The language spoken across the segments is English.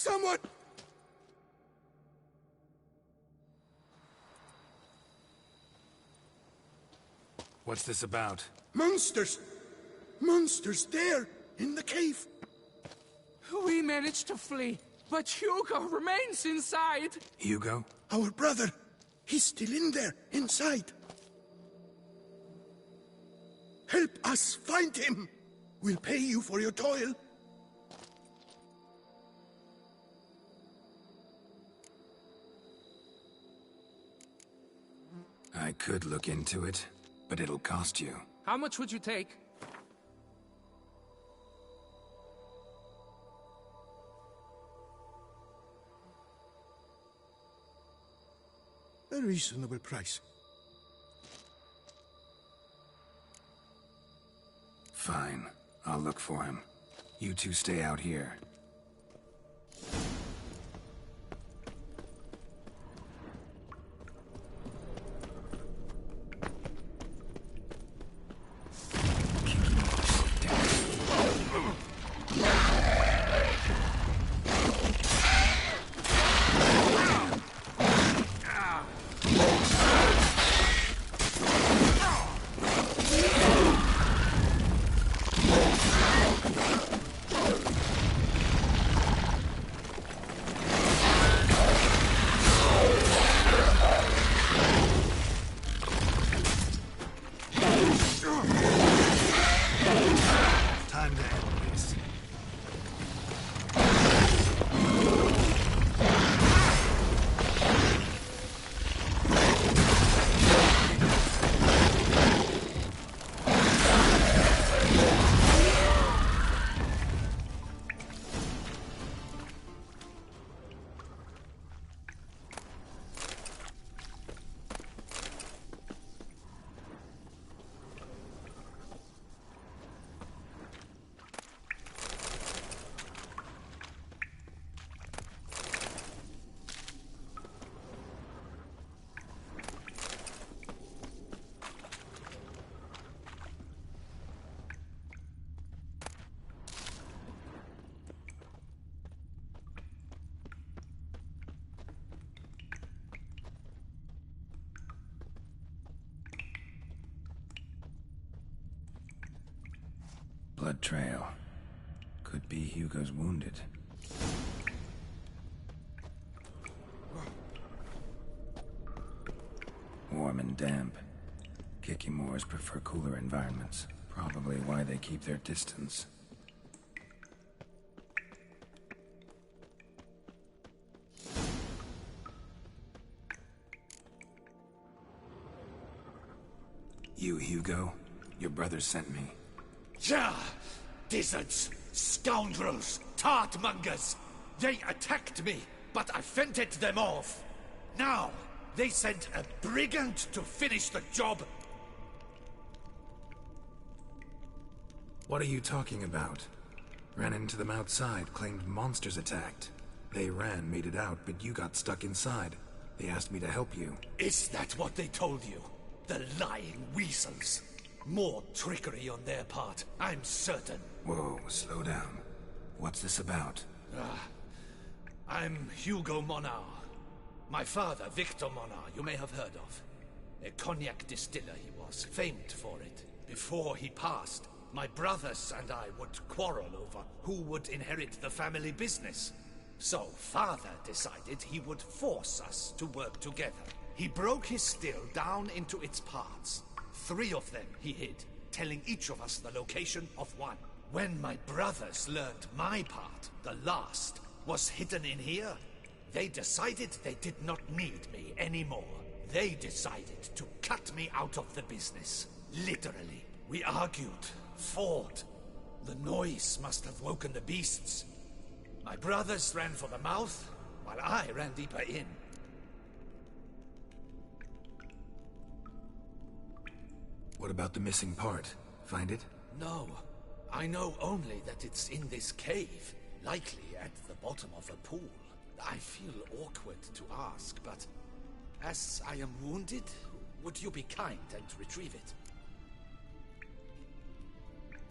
Someone! What's this about? Monsters! Monsters there, in the cave! We managed to flee, but Hugo remains inside! Hugo? Our brother! He's still in there, inside! Help us find him! We'll pay you for your toil. I could look into it, but it'll cost you. How much would you take? A reasonable price. Fine. I'll look for him. You two stay out here. Blood trail. Could be Hugo's wounded. Warm and damp. Kikimores prefer cooler environments. Probably why they keep their distance. You, Hugo? Your brother sent me. Yeah! Dizzards, scoundrels, tartmongers! They attacked me, but I fended them off. Now, they sent a brigand to finish the job. What are you talking about? Ran into them outside, claimed monsters attacked. They ran, made it out, but you got stuck inside. They asked me to help you. Is that what they told you? The lying weasels. More trickery on their part, I'm certain. Whoa, slow down. What's this about? I'm Hugo Monar. My father, Victor Monar, you may have heard of. A cognac distiller he was, famed for it. Before he passed, my brothers and I would quarrel over who would inherit the family business. So father decided he would force us to work together. He broke his still down into its parts. 3 of them he hid, telling each of us the location of one. When my brothers learned my part, the last, was hidden in here, they decided they did not need me anymore. They decided to cut me out of the business. Literally. We argued, fought. The noise must have woken the beasts. My brothers ran for the mouth, while I ran deeper in. What about the missing part? Find it? No. I know only that it's in this cave, likely at the bottom of a pool. I feel awkward to ask, but as I am wounded, would you be kind and retrieve it?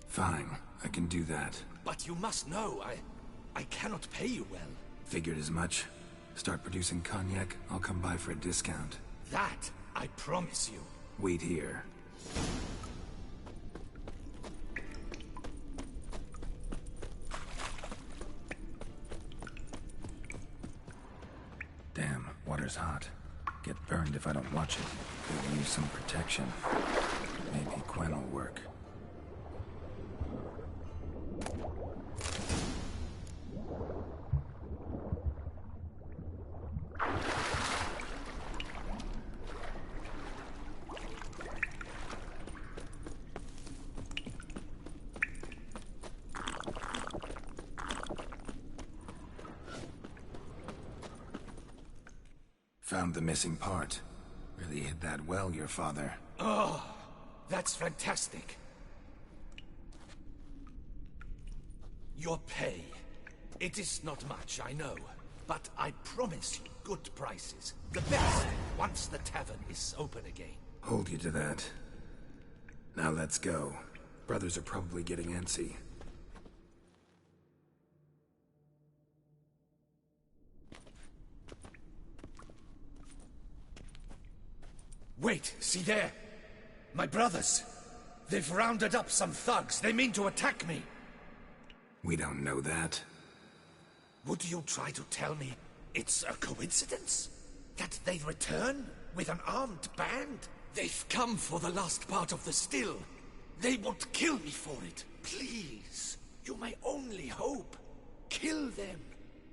Fine, I can do that. But you must know, I cannot pay you well. Figured as much. Start producing cognac, I'll come by for a discount. That, I promise you. Wait here. Damn, water's hot. Get burned if I don't watch it. Could use some protection. Maybe Quen will work. Found the missing part. Really hid that well, your father. Oh, that's fantastic. Your pay. It is not much, I know. But I promise you good prices. The best, once the tavern is open again. Hold you to that. Now let's go. Brothers are probably getting antsy. Wait, see there? My brothers. They've rounded up some thugs. They mean to attack me. We don't know that. Would you try to tell me it's a coincidence? That they return with an armed band? They've come for the last part of the still. They won't kill me for it. Please, you my only hope. Kill them.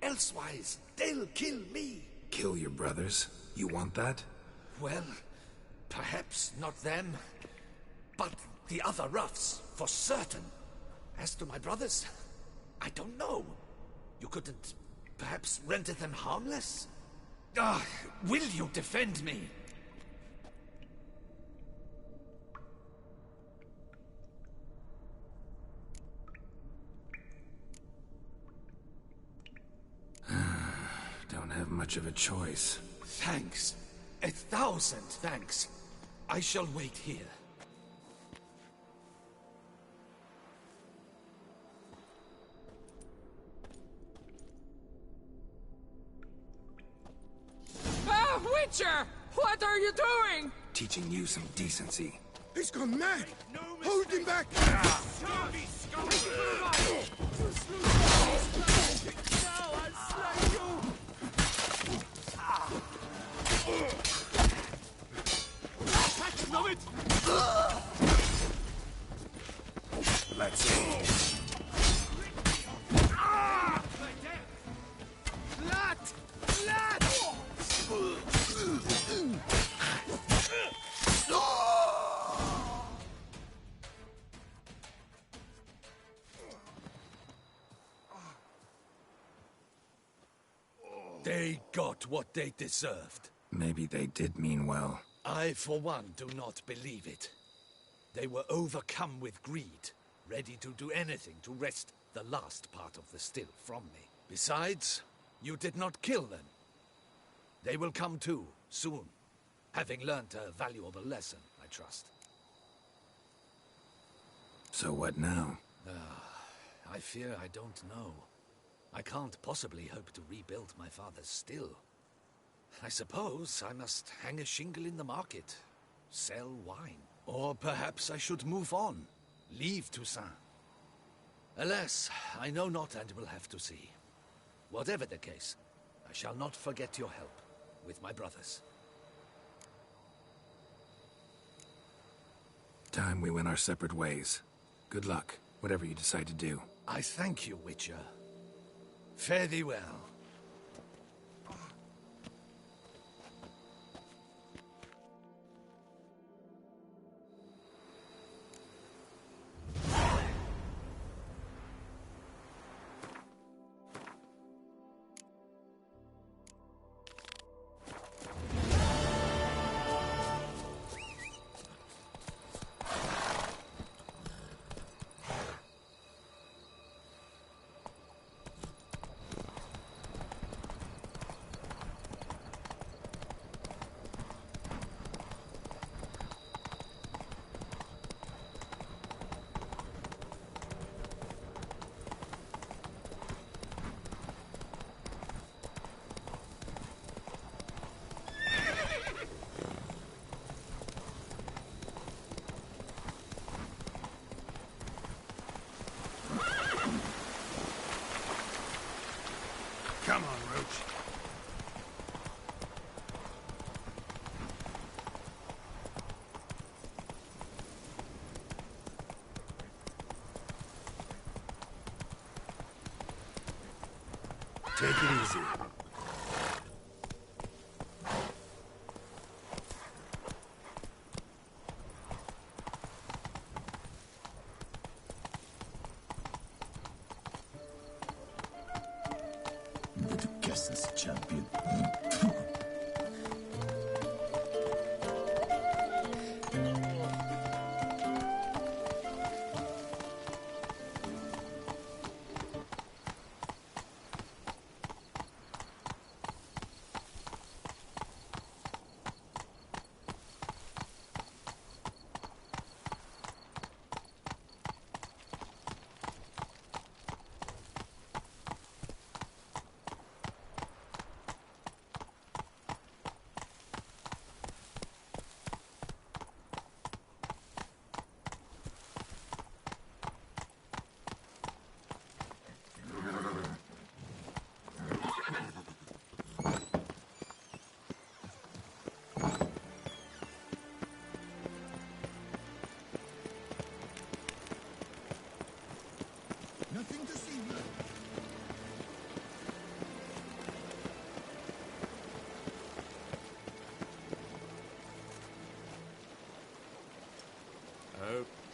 Elsewise, they'll kill me. Kill your brothers? You want that? Well, perhaps not them, but the other roughs, for certain. As to my brothers, I don't know. You couldn't perhaps render them harmless? Will you defend me? Don't have much of a choice. Thanks. 1,000 thanks. I shall wait here. Ah, Witcher! What are you doing? Teaching you some decency. He's gone mad! Hold him back! Let's see. They got what they deserved. Maybe they did mean well. I, for one, do not believe it. They were overcome with greed, ready to do anything to wrest the last part of the still from me. Besides, you did not kill them. They will come too, soon, having learnt a valuable lesson, I trust. So what now? I fear I don't know. I can't possibly hope to rebuild my father's still. I suppose I must hang a shingle in the market, sell wine. Or perhaps I should move on, leave Toussaint. Alas, I know not and will have to see. Whatever the case, I shall not forget your help with my brothers. Time we went our separate ways. Good luck, whatever you decide to do. I thank you, Witcher. Fare thee well. Take it easy. The Guess's champion. Nothing to see here.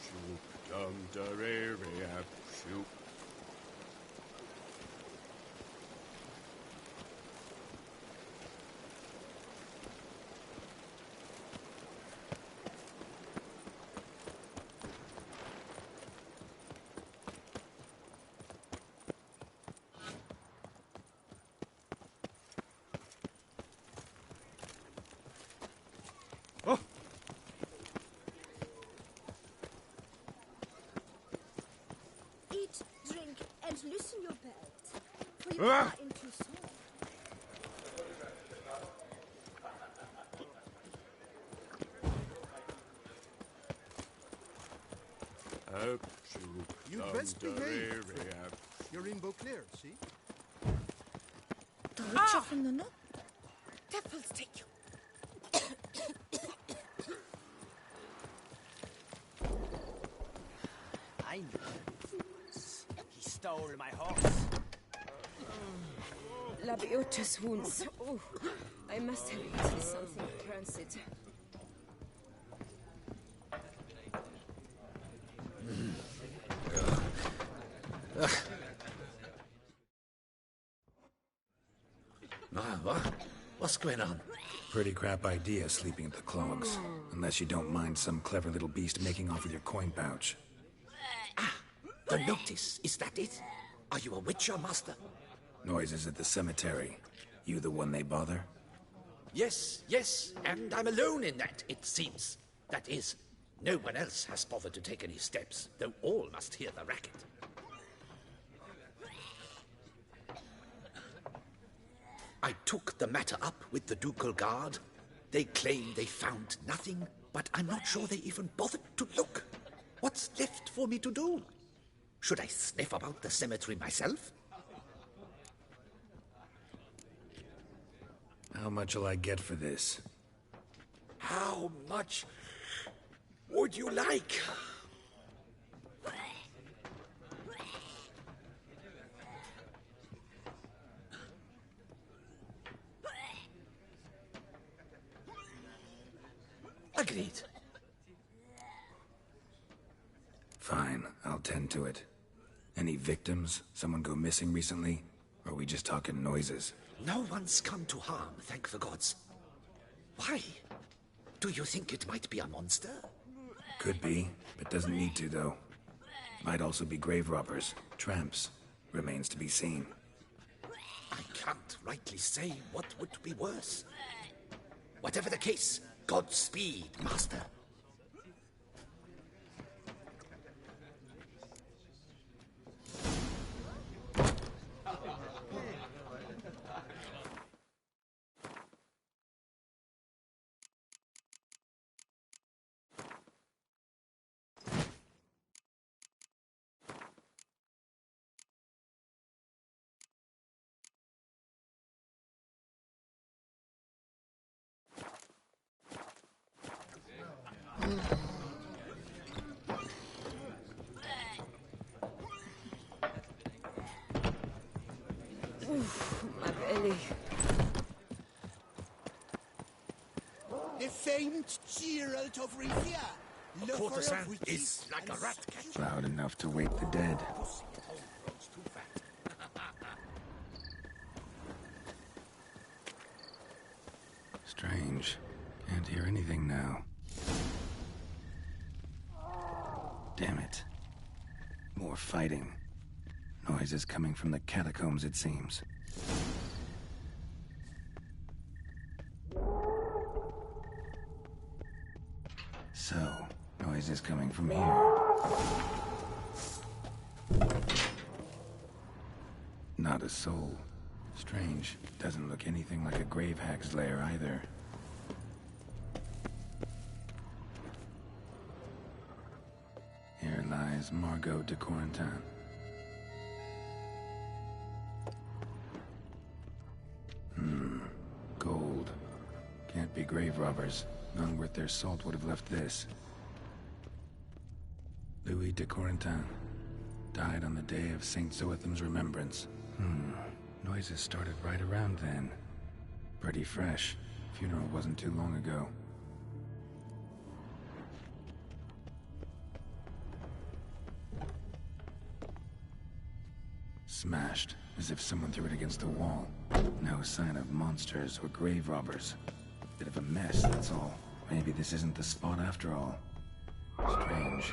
Shoop, dum, da, re, re, shoop. Oh! Eat, drink, and loosen your belt. For you are in too soon. Shoop, You'd dum, best da, behave, re, friend. re, You're in Beauclair, see? The Witcher from the North? Devils take you. I knew fools. He stole my horse. Labiota's wounds. Oh, I must have eaten something rancid. What's going on? Pretty crap idea sleeping at the clogs. Unless you don't mind some clever little beast making off with your coin pouch. The notice, is that it? Are you a witcher, master? Noises at the cemetery. You the one they bother? Yes, and I'm alone in that, it seems. That is, no one else has bothered to take any steps, though all must hear the racket. I took the matter up with the ducal guard. They claim they found nothing, but I'm not sure they even bothered to look. What's left for me to do? Should I sniff about the cemetery myself? How much will I get for this? How much would you like? Agreed. Fine, I'll tend to it. Any victims? Someone go missing recently? Or are we just talking noises? No one's come to harm, thank the gods. Why? Do you think it might be a monster? Could be, but doesn't need to, though. Might also be grave robbers, tramps. Remains to be seen. I can't rightly say what would be worse. Whatever the case, Godspeed, master. My belly. The famed Geralt of Rivia. Lover Courtesan of witches is like a and rat catcher. Loud enough to wake the dead. Pussy at home grows too fat. Strange. Can't hear anything now. Damn it. More fighting. Noises coming from the catacombs, it seems. So, noises coming from here. Not a soul. Strange. Doesn't look anything like a grave hag's lair either. Here lies Margot de Corentin. Gold. Can't be grave robbers. None worth their salt would have left this. Louis de Corentin. Died on the day of St. Zoetham's remembrance. Noises started right around then. Pretty fresh. Funeral wasn't too long ago. Smashed, as if someone threw it against the wall. No sign of monsters or grave robbers. Bit of a mess, that's all. Maybe this isn't the spot after all. Strange.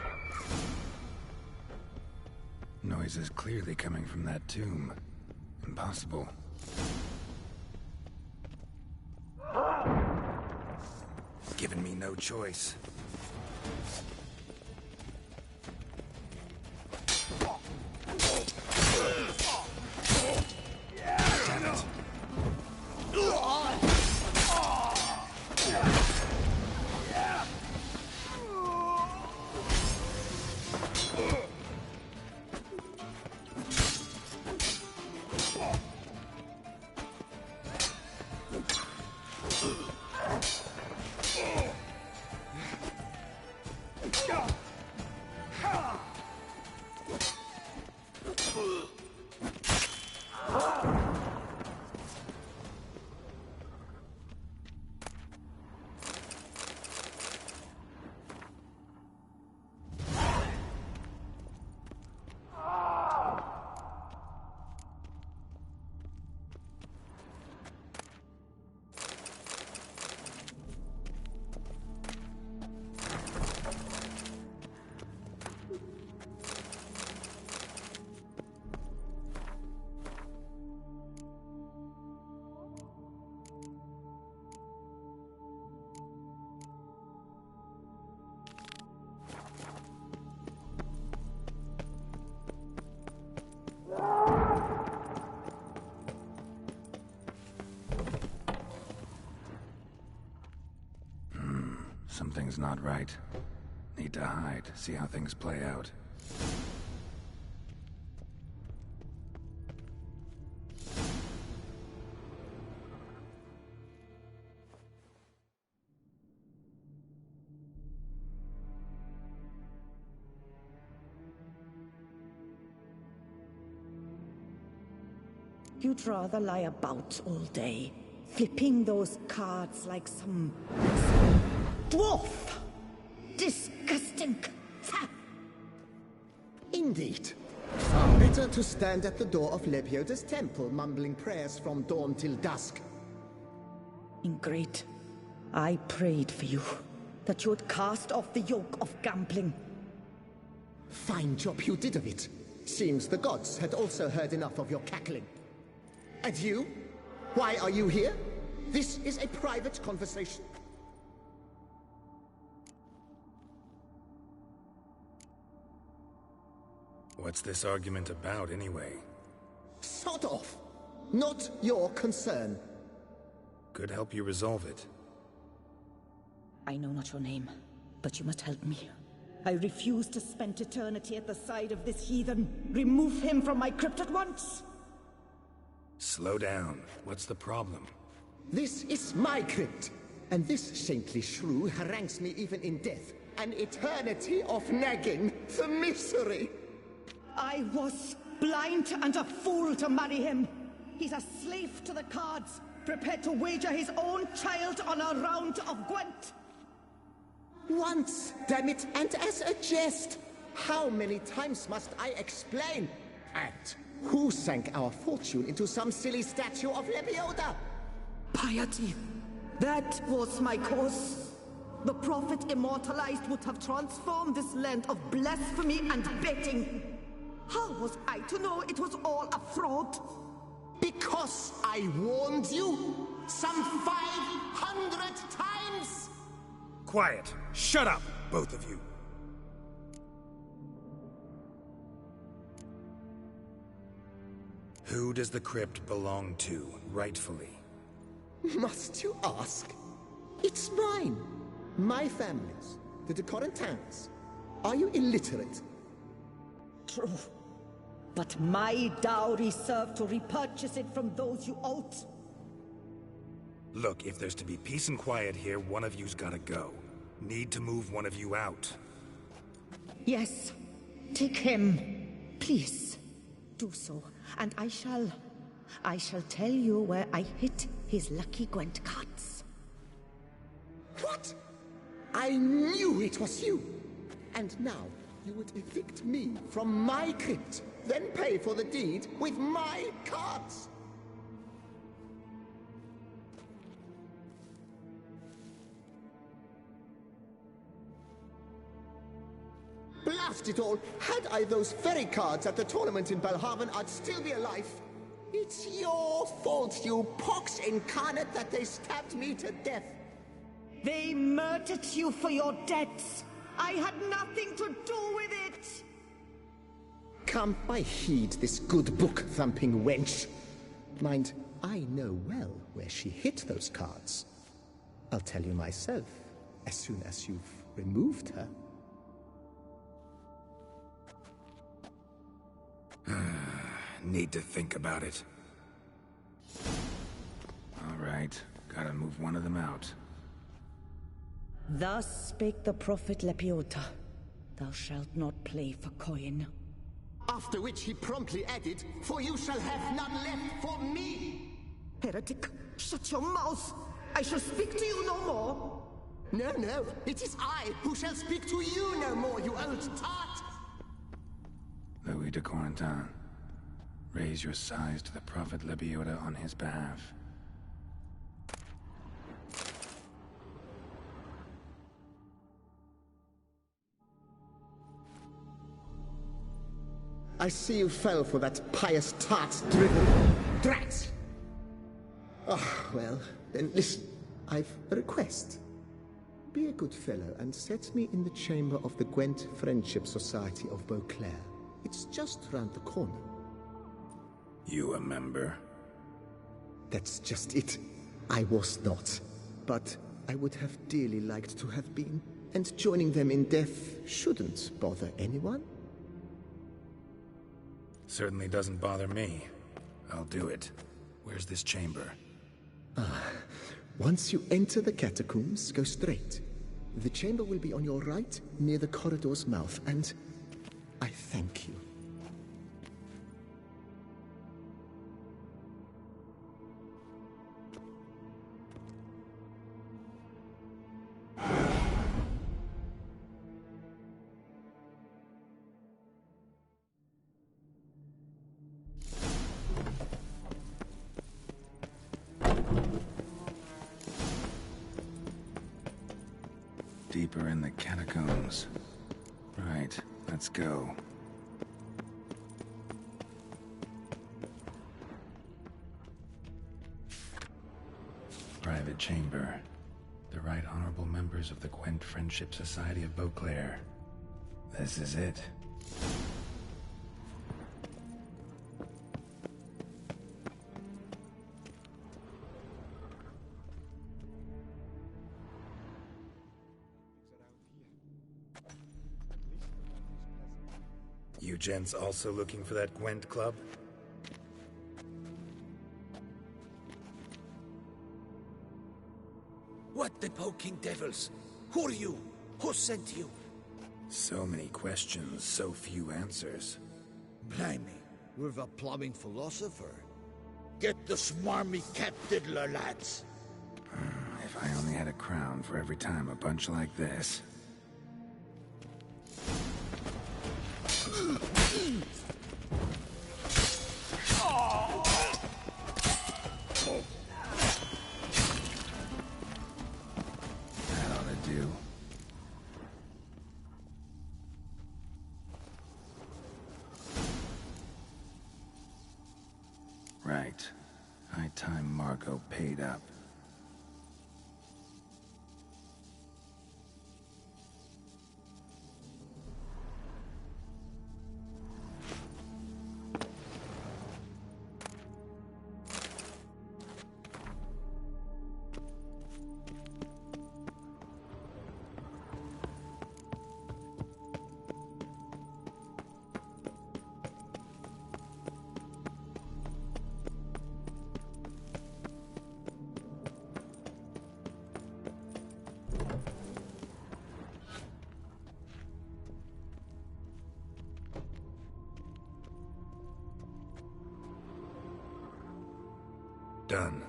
Noises clearly coming from that tomb. Impossible. Given me no choice. Damn it. Something's not right. Need to hide, see how things play out. You'd rather lie about all day, flipping those cards like some dwarf. Disgusting. Indeed. Far better to stand at the door of Lebioda's temple, mumbling prayers from dawn till dusk. Ingrid, I prayed for you, that you would cast off the yoke of gambling. Fine job you did of it. Seems the gods had also heard enough of your cackling. And you? Why are you here? This is a private conversation. What's this argument about, anyway? Sod off! Not your concern. Could help you resolve it. I know not your name, but you must help me. I refuse to spend eternity at the side of this heathen. Remove him from my crypt at once! Slow down. What's the problem? This is my crypt, and this saintly shrew harangues me even in death. An eternity of nagging, the misery! I was blind and a fool to marry him. He's a slave to the cards, prepared to wager his own child on a round of Gwent. Once, damn it, and as a jest. How many times must I explain? And who sank our fortune into some silly statue of Lebioda? Piety. That was my cause. The prophet immortalized would have transformed this land of blasphemy and betting. How was I to know it was all a fraud? Because I warned you some 500 times! Quiet. Shut up, both of you. Who does the crypt belong to, rightfully? Must you ask? It's mine. My family's. The de Corentins. Are you illiterate? True. But my dowry served to repurchase it from those you owed. Look, if there's to be peace and quiet here, one of you's gotta go. Need to move one of you out. Yes. Take him. Please. Do so. And I shall tell you where I hid his lucky Gwent cards. What? I knew it was you. And now you would evict me from my crypt, then pay for the deed with my cards. Blast it all! Had I those very cards at the tournament in Belhaven, I'd still be alive. It's your fault, you pox incarnate, that they stabbed me to death. They murdered you for your debts. I had nothing to do with it. Come, I heed this good book-thumping wench. Mind, I know well where she hid those cards. I'll tell you myself, as soon as you've removed her. Need to think about it. All right, gotta move one of them out. Thus spake the prophet Lepiota. Thou shalt not play for coin. After which he promptly added, "For you shall have none left for me." Heretic, shut your mouth! I shall speak to you no more! No, no, it is I who shall speak to you no more, you old tart! Louis de Corentin, raise your sighs to the prophet Lebioda on his behalf. I see you fell for that pious tart's drivel. Drats! Ah, well, then listen. I've a request. Be a good fellow and set me in the chamber of the Gwent Friendship Society of Beauclair. It's just round the corner. You a member? That's just it. I was not. But I would have dearly liked to have been. And joining them in death shouldn't bother anyone. Certainly doesn't bother me. I'll do it. Where's this chamber? Once you enter the catacombs, go straight. The chamber will be on your right, near the corridor's mouth, and I thank you. Deeper in the catacombs. Right, let's go. Private chamber. The Right Honorable members of the Gwent Friendship Society of Beauclair. This is it. You gents also looking for that Gwent club? What the poking devils? Who are you? Who sent you? So many questions, so few answers. Blimey, we're the plumbing philosopher. Get the smarmy cat diddler, lads. If I only had a crown for every time a bunch like this. That ought to do. Right. High time Margot paid up. Done.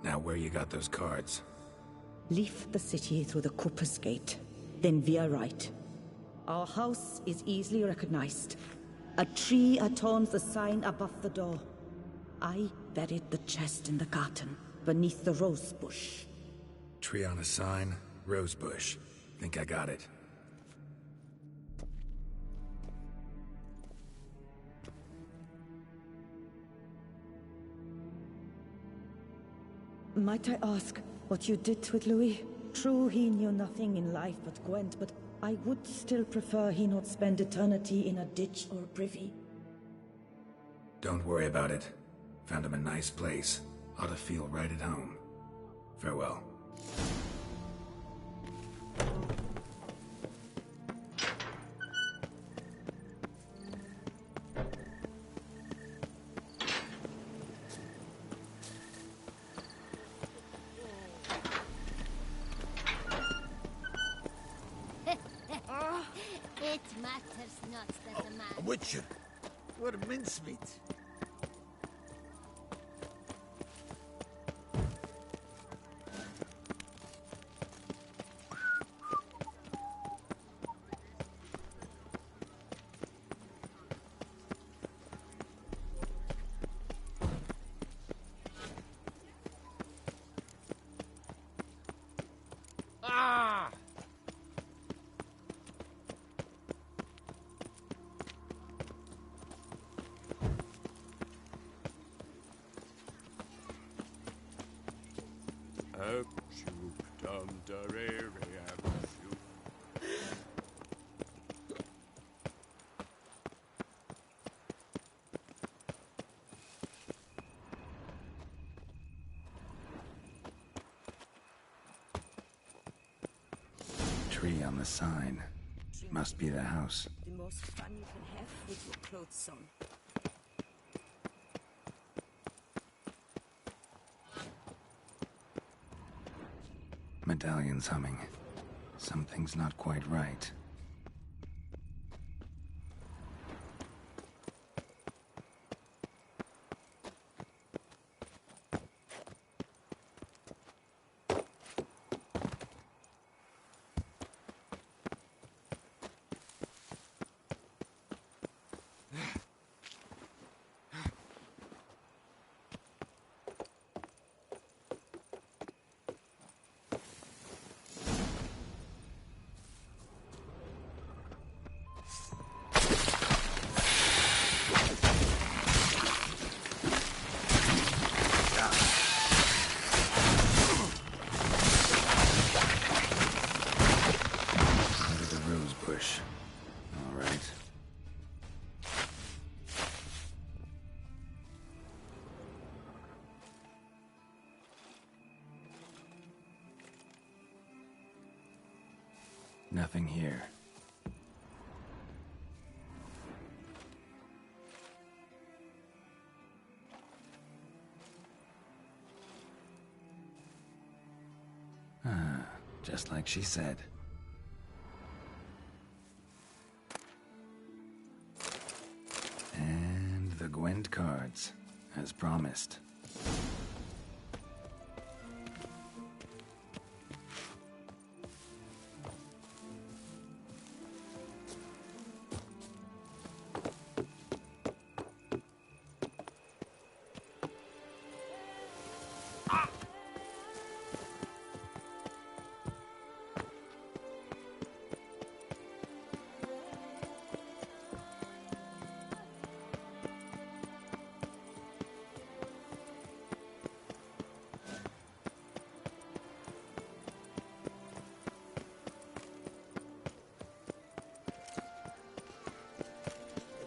Now where you got those cards? Leave the city through the Cooper's Gate. Then veer right. Our house is easily recognized. A tree adorns the sign above the door. I buried the chest in the garden, beneath the rose bush. Tree on a sign, rose bush. Think I got it. Might I ask what you did with Louis? True, he knew nothing in life but Gwent, but I would still prefer he not spend eternity in a ditch or a privy. Don't worry about it. Found him a nice place. Ought to feel right at home. Farewell. It matters not that a man... A witcher. What a mincemeat. Ah! Tree on the sign. Must be the house. The most fun you can have with your clothes on. Medallion's humming. Something's not quite right. Nothing here. Just like she said. And the Gwent cards, as promised.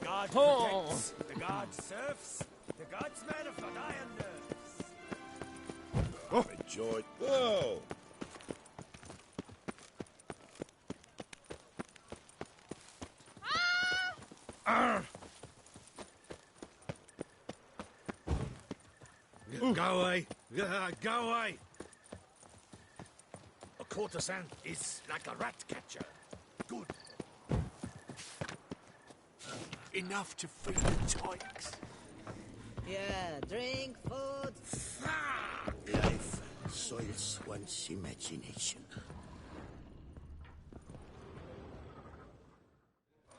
The guard protects, the guard serves, the guardsmen of the iron nerves. Oh, enjoy. Whoa! Go away. Go away. A courtesan is like a rat catcher. Good. Enough to feed the toiks. Yeah, drink, food. Life soils one's imagination.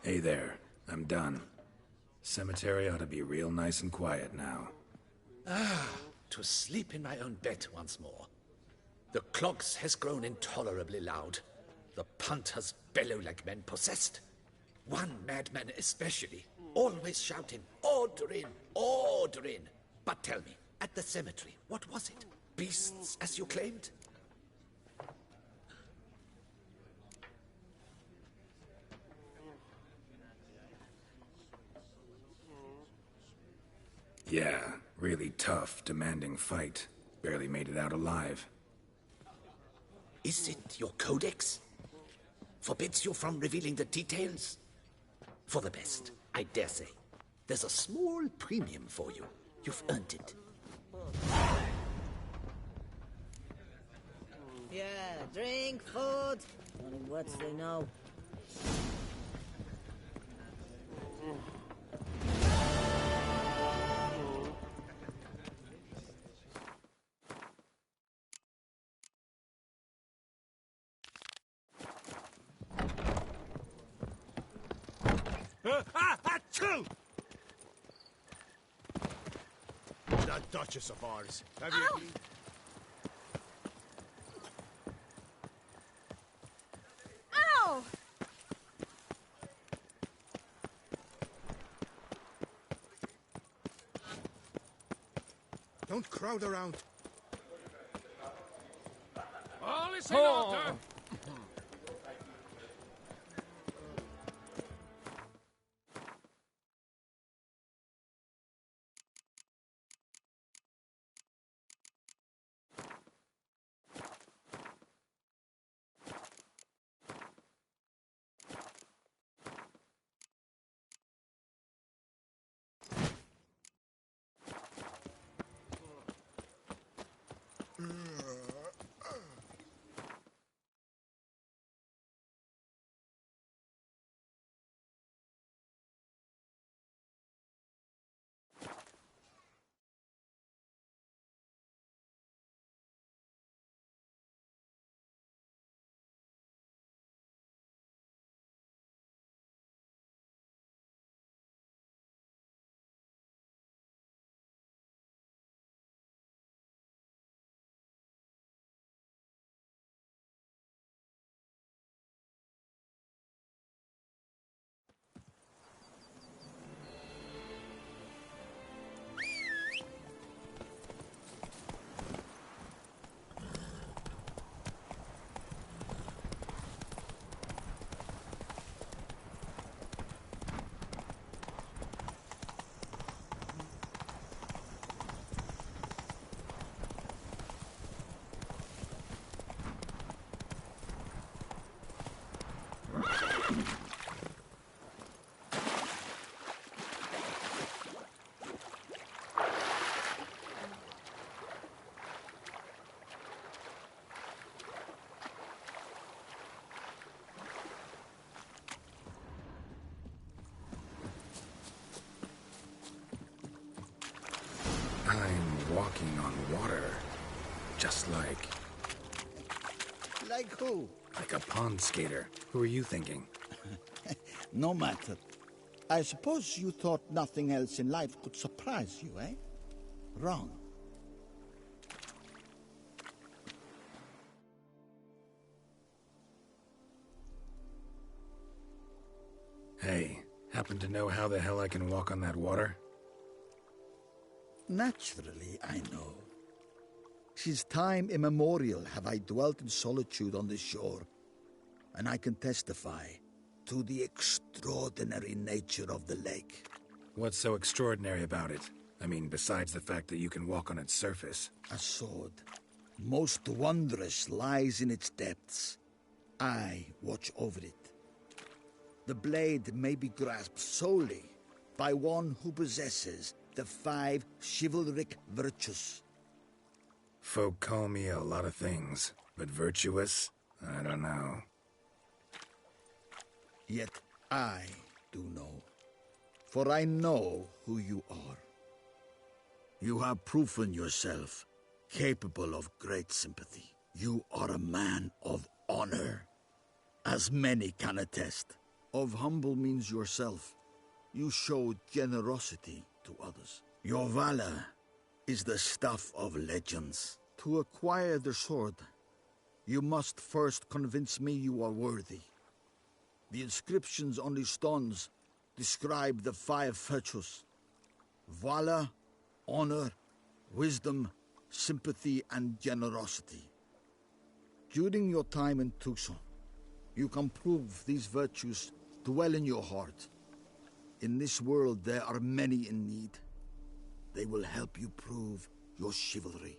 Hey there, I'm done. Cemetery ought to be real nice and quiet now. To sleep in my own bed once more. The clogs has grown intolerably loud. The punters bellow like men possessed. One madman especially, always shouting, "Order in! Order in!" But tell me, at the cemetery, what was it? Beasts, as you claimed? Yeah, really tough, demanding fight. Barely made it out alive. Is it your codex? Forbids you from revealing the details? For the best, I dare say. There's a small premium for you. You've earned it. Yeah, drink, food. Only words they know. Achoo! That Duchess of ours. Have you... Ow! Don't crowd around. All is in order. I'm walking on water. Just like... Like who? like a pond skater. Who are you thinking? No matter. I suppose you thought nothing else in life could surprise you, eh? Wrong. Hey, happen to know how the hell I can walk on that water? Naturally, I know. Since time immemorial have I dwelt in solitude on this shore, and I can testify to the extraordinary nature of the lake. What's so extraordinary about it? I mean, besides the fact that you can walk on its surface. A sword, most wondrous, lies in its depths. I watch over it. The blade may be grasped solely by one who possesses the 5 chivalric virtues. Folk call me a lot of things, but virtuous? I don't know. Yet I do know, for I know who you are. You have proven yourself capable of great sympathy. You are a man of honor, as many can attest. Of humble means yourself. You showed generosity to others. Your valor is the stuff of legends. To acquire the sword, you must first convince me you are worthy. The inscriptions on the stones describe the 5 virtues: valor, honor, wisdom, sympathy, and generosity. During your time in Tucson, you can prove these virtues dwell in your heart. In this world, there are many in need. They will help you prove your chivalry.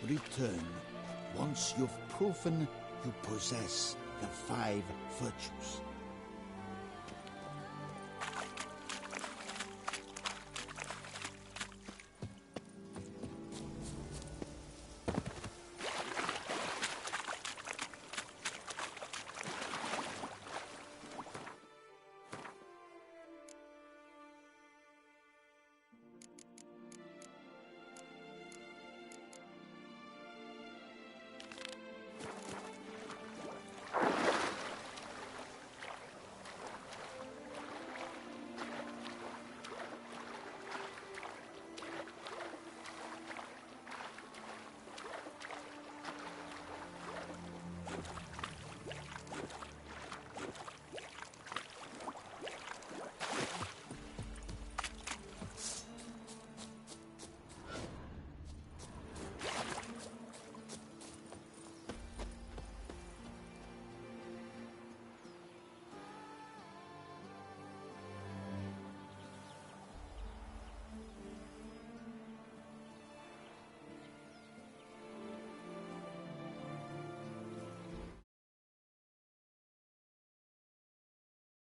Return once you've proven you possess the 5 virtues.